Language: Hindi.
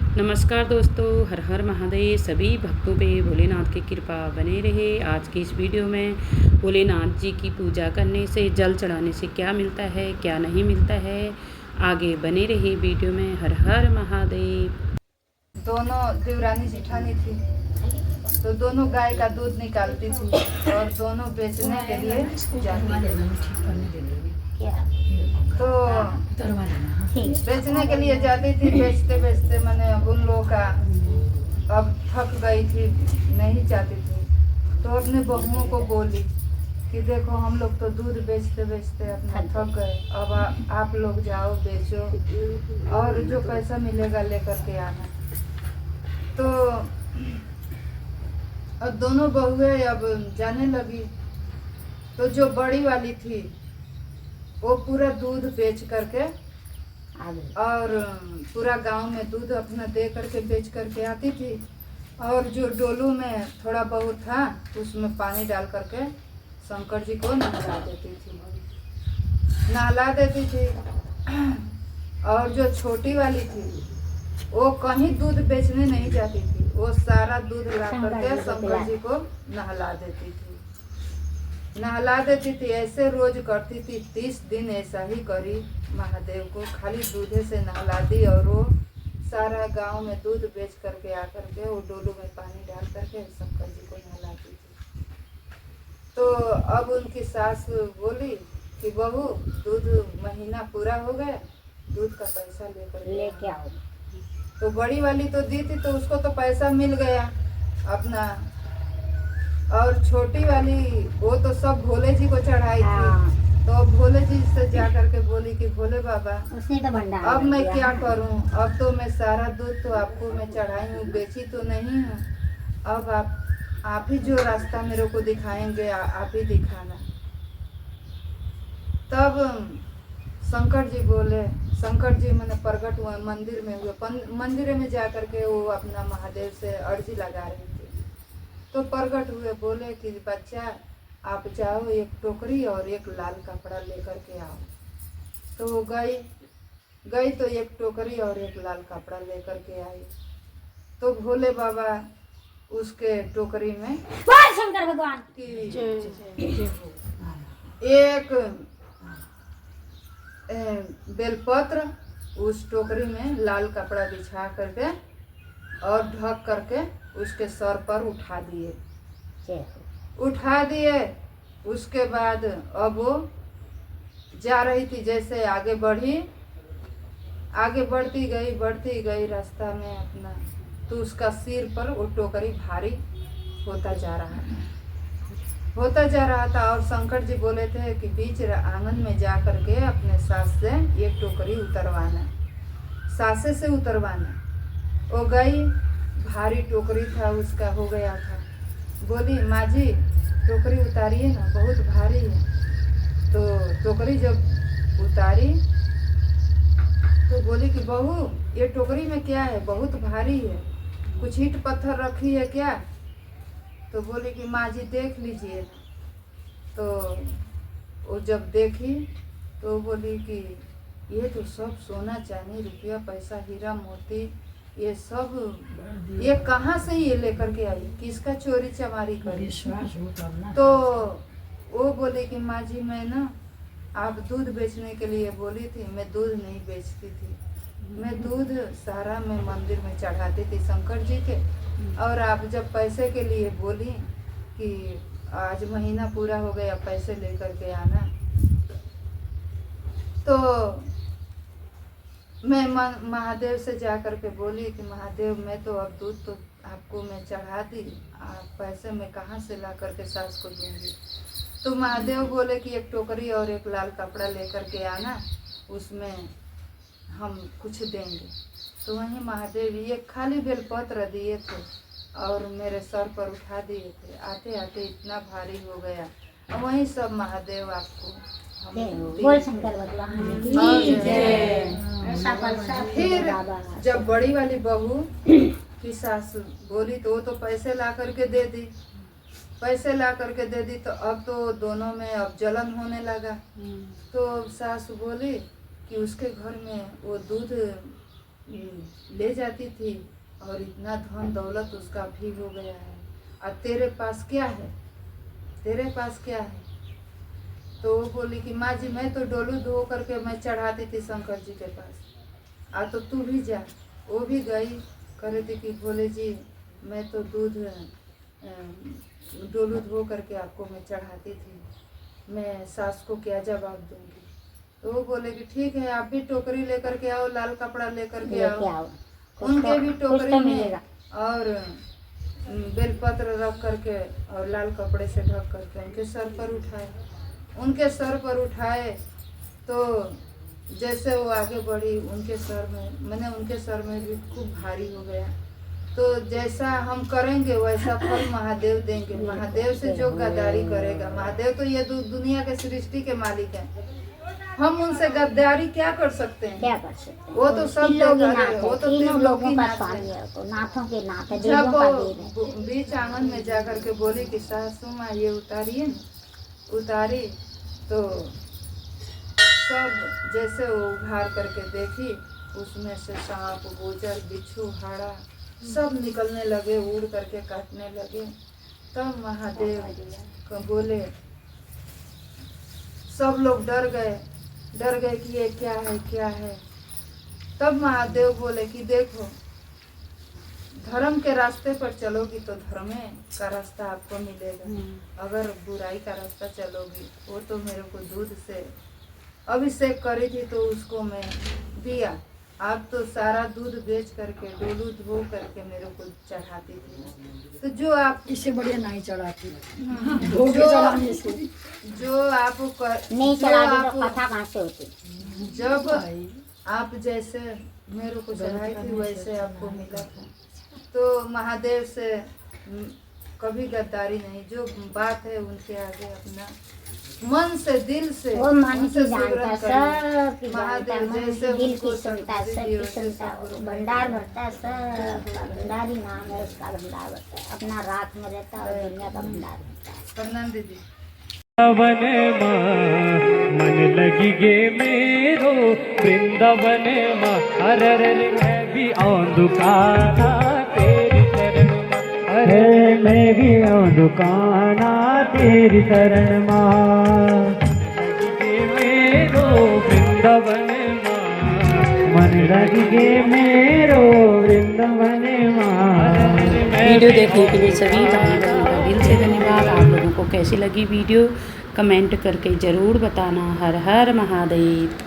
नमस्कार दोस्तों, हर हर महादेव। सभी भक्तों पे भोलेनाथ की कृपा बने रहे। आज की इस वीडियो में भोलेनाथ जी की पूजा करने से, जल चढ़ाने से क्या मिलता है, क्या नहीं मिलता है, आगे बने रहे वीडियो में। हर हर महादेव। दोनों देवरानी जिठानी थी, तो दोनों गाय का दूध निकालती थी और दोनों बेचने के लिए जाती थी। तो बेचने के लिए जाती थी। बेचते बेचते मैंने उन लोगों का अब थक गई थी, नहीं जाती थी। तो अपने बहुओं को बोली कि देखो हम लोग तो दूध बेचते बेचते अपना थक गए, अब आप लोग जाओ बेचो और जो पैसा मिलेगा लेकर के आना। तो अब दोनों बहुएं अब जाने लगी। तो जो बड़ी वाली थी वो पूरा दूध बेच करके और पूरा गांव में दूध अपना दे करके बेच करके आती थी, और जो डोलू में थोड़ा बहुत था उसमें पानी डाल करके शंकर जी को नहला देती थी, नहला देती थी। और जो छोटी वाली थी वो कहीं दूध बेचने नहीं जाती थी, वो सारा दूध ला करके शंकर जी को नहला देती थी, नहला देती थी। ऐसे रोज करती थी, 30 दिन ऐसा ही करी। महादेव को खाली दूधे से नहला दी और वो सारा गांव में दूध बेच करके आकर के वो डोलू में पानी डाल करके शंकर जी को नहलाती थी। तो अब उनकी सास बोली कि बहू, दूध महीना पूरा हो गया, दूध का पैसा लेके आओ। तो बड़ी वाली तो दी थी, तो उसको तो पैसा मिल गया अपना, और छोटी वाली वो तो सब भोले जी को चढ़ाई थी। तो भोले जी से जा करके बोली कि भोले बाबा, उसने तो भंडार अब मैं क्या करूं, अब तो मैं सारा दूध तो आपको मैं चढ़ाई हूँ, बेची तो नहीं हूँ। अब आप ही जो रास्ता मेरे को दिखाएंगे, आप ही दिखाना। तब शंकर जी बोले, शंकर जी मैंने प्रकट हुआ मंदिर में हुए, मंदिर में जा करके वो अपना महादेव से अर्जी लगा रही थी। तो प्रकट हुए, बोले कि बच्चा आप जाओ, एक टोकरी और एक लाल कपड़ा लेकर के आओ। तो वो गई तो एक टोकरी और एक लाल कपड़ा लेकर के आई। तो भोले बाबा उसके टोकरी में शंकर भगवान एक बेलपत्र उस टोकरी में लाल कपड़ा बिछा करके और ढक करके उसके सर पर उठा दिए। उसके बाद अब वो जा रही थी, जैसे आगे बढ़ती गई रास्ता में अपना, तो उसका सिर पर वो टोकरी भारी होता जा रहा था। और शंकर जी बोले थे कि बीच आंगन में जा करके अपने सास से ये टोकरी उतरवाना, सासे से उतरवाना। वो गई, भारी टोकरी था उसका, हो गया था। बोली माँ जी टोकरी उतारिए ना, बहुत भारी है। तो टोकरी जब उतारी तो बोली कि बहू ये टोकरी में क्या है, बहुत भारी है, कुछ ईंट पत्थर रखी है क्या? तो बोली कि माँ जी देख लीजिए। तो वो जब देखी तो बोली कि ये तो सब सोना चांदी रुपया पैसा हीरा मोती, ये सब ये कहाँ से ये लेकर के आई, किसका चोरी चमारी करी? तो वो बोले कि माँ जी मैं ना आप दूध बेचने के लिए बोली थी, मैं दूध नहीं बेचती थी, मैं दूध सारा मैं मंदिर में चढ़ाती थी शंकर जी के। और आप जब पैसे के लिए बोली कि आज महीना पूरा हो गया, पैसे लेकर के आना, तो मैं महादेव से जा कर के बोली कि महादेव मैं तो अब दूध तो आपको मैं चढ़ा दी, आप पैसे मैं कहाँ से ला करके सास को दूंगी? तो महादेव बोले कि एक टोकरी और एक लाल कपड़ा लेकर के आना, उसमें हम कुछ देंगे। तो वहीं महादेव ये खाली बेलपत्र दिए थे और मेरे सर पर उठा दिए थे, आते आते इतना भारी हो गया। और वहीं सब महादेव आपको बोल शंकर भगवान फिर जब बड़ी वाली बहू की सास बोली तो वो तो पैसे ला करके दे दी, तो अब तो दोनों में अब जलन होने लगा। तो सास बोली कि उसके घर में वो दूध ले जाती थी और इतना धन दौलत उसका भी हो गया है, और तेरे पास क्या है, तेरे पास क्या है? तो वो बोली कि माँ जी मैं तो डोलू धो करके मैं चढ़ाती थी शंकर जी के पास, आ तो तू भी जा। वो भी गई, कह रही थी कि भोले जी मैं तो दूध डोलू धो करके आपको मैं चढ़ाती थी, मैं सास को क्या जवाब दूंगी? तो वो बोले कि ठीक है, आप भी टोकरी लेकर के आओ, लाल कपड़ा लेकर के लेके आओ। आओ उनके भी कुछ टोकरी तो में मिलेगा। और बेलपत्र रख करके और लाल कपड़े से ढक करके उनके सर पर उठाए। उनके सर पर उठाए तो जैसे वो आगे बढ़ी, उनके सर में उनके सर में भी खूब भारी हो गया। तो जैसा हम करेंगे वैसा फल महादेव देंगे। महादेव से जो गद्दारी करेगा, महादेव तो ये दुनिया के सृष्टि के मालिक हैं, हम उनसे गद्दारी क्या कर सकते हैं? क्या कर सकते हैं? वो तो सब लोग देता नाथ है, है, वो तो तीनों लोगों का नाथ स्वामी है। है, तो नाथों के नाथ है, जब देवों का वो देव है। बीच आंगन में जा करके बोली कि सासू माँ ये उतारिए ना, उतारी तो सब जैसे वो उघार करके देखी, उसमें से सांप गोजर बिच्छू हाड़ा सब निकलने लगे, उड़ करके काटने लगे। तब महादेव को बोले, सब लोग डर गए कि ये क्या है क्या है। तब महादेव बोले कि देखो, धर्म के रास्ते पर चलोगी तो धर्म का रास्ता आपको मिलेगा, अगर बुराई का रास्ता चलोगी, वो तो मेरे को दूध से अभिषेक करी थी तो उसको मैं दिया, आप तो सारा दूध बेच करके डोलू धो करके मेरे को चढ़ाती थी। तो जो आप इससे बढ़िया नहीं चढ़ाती, जो आप नहीं चढ़ाती तो कथा कहाँ से होती? जब आप जैसे मेरे को चढ़ाई थी वैसे आपको मिला था। तो महादेव से कभी गद्दारी नहीं, जो बात है उनके आगे अपना मन से दिल से वो मन उनसे की जानता, सिमरन सब करें। की जानता, महादेव मन जैसे की दिल उनको की सुनता, सद्बुद्धि सब दी, की वैसे सुनता, सद्गुरु वो भंडार भरता है, सब का भंडारी नाम है उसका, भंडार भरता है, अपना रात में रहता है और दुनिया का भंडार भरता है। प्रणाम दीदी। वृंदावन माँ मन लगी गे मेरो वृंदावन माँ, अरे मैं भी आऊं दुकाना तेरी शरण माँ, अरे मैं भी आऊं दुकाना तेरी शरण माँ। लगी गे मेरो वृंदावन माँ, मन लगी गे मेरो वृंदावन माँ। वीडियो देखने के लिए सभी भाई बहनों का दिल से धन्यवाद। आप लोगों को कैसी लगी वीडियो कमेंट करके ज़रूर बताना। हर हर महादेव।